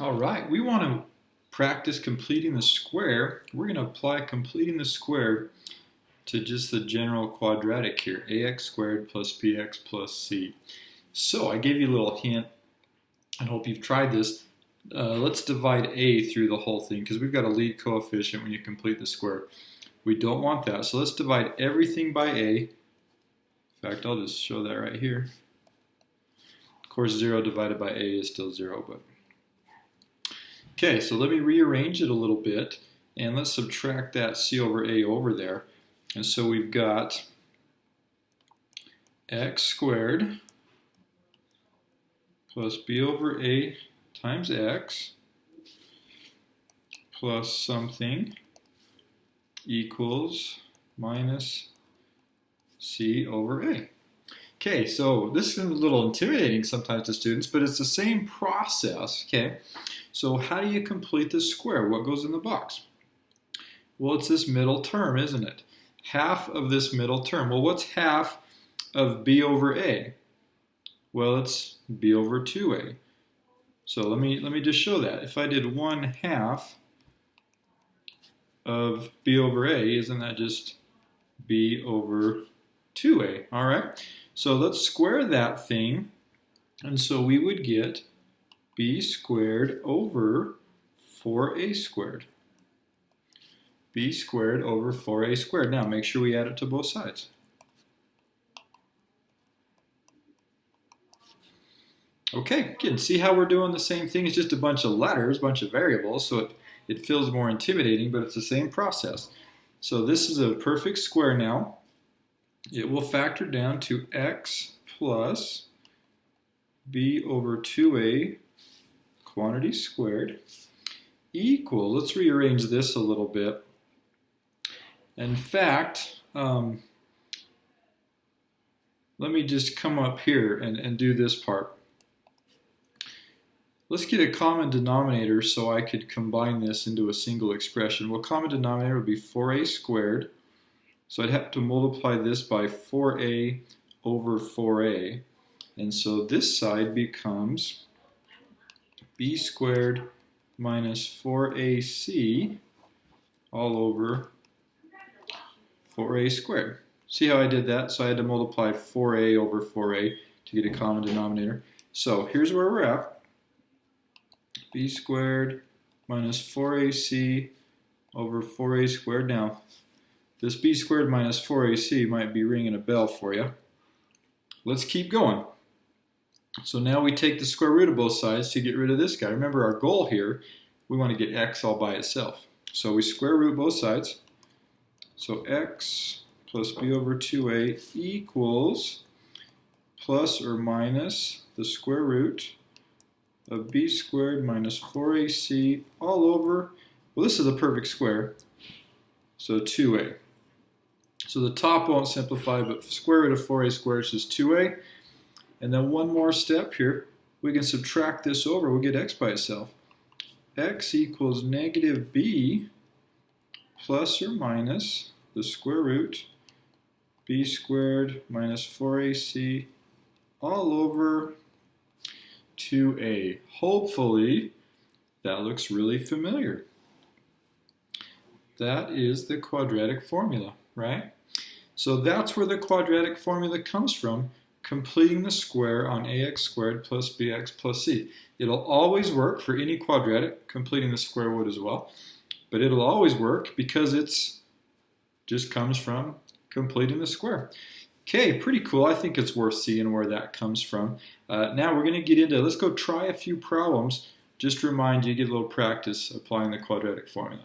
All right, we want to practice completing the square. We're going to apply completing the square to just the general quadratic here, ax squared plus bx plus c. So I gave you a little hint. I hope you've tried this. Let's divide a through the whole thing because we've got a lead coefficient when you complete the square. We don't want that, so let's divide everything by a. In fact, I'll just show that right here. Of course, 0 divided by a is still 0, but okay, so let me rearrange it a little bit, and let's subtract that c over a over there. And so we've got x squared plus b over a times x plus something equals minus c over a. Okay, so this is a little intimidating sometimes to students, but it's the same process, okay? So how do you complete the square? What goes in the box? Well, it's this middle term, isn't it? Half of this middle term. Well, what's half of b over a? Well, it's b over 2a. So let me just show that. If I did 1/2 of b over a, isn't that just b over 2a? All right. So let's square that thing. And so we would get b squared over 4a squared. b squared over 4a squared. Now make sure we add it to both sides. Okay, good. See how we're doing the same thing? It's just a bunch of letters, a bunch of variables, so it feels more intimidating, but it's the same process. So this is a perfect square now. It will factor down to x plus b over 2a quantity squared equal, let's rearrange this a little bit. In fact, let me just come up here and do this part. Let's get a common denominator so I could combine this into a single expression. Well, common denominator would be 4a squared. So I'd have to multiply this by 4a over 4a. And so this side becomes b squared minus 4ac all over 4a squared. See how I did that? So I had to multiply 4a over 4a to get a common denominator. So here's where we're at. b squared minus 4ac over 4a squared. Now, this b squared minus 4ac might be ringing a bell for you. Let's keep going. So now we take the square root of both sides to get rid of this guy. Remember our goal here, we want to get x all by itself. So we square root both sides. So x plus b over 2a equals plus or minus the square root of b squared minus 4ac all over, well, this is a perfect square, so 2a. So the top won't simplify, but square root of 4a squared is just 2a. And then one more step here, we can subtract this over, we'll get x by itself. X equals negative b plus or minus the square root b squared minus 4ac all over 2a. Hopefully that looks really familiar. That is the quadratic formula, right? So that's where the quadratic formula comes from, completing the square on ax squared plus bx plus c. It'll always work for any quadratic, completing the square would as well, but it'll always work because it's just comes from completing the square. Okay, pretty cool. I think it's worth seeing where that comes from. Now we're going to get into, let's go try a few problems. Just to remind you, get a little practice applying the quadratic formula.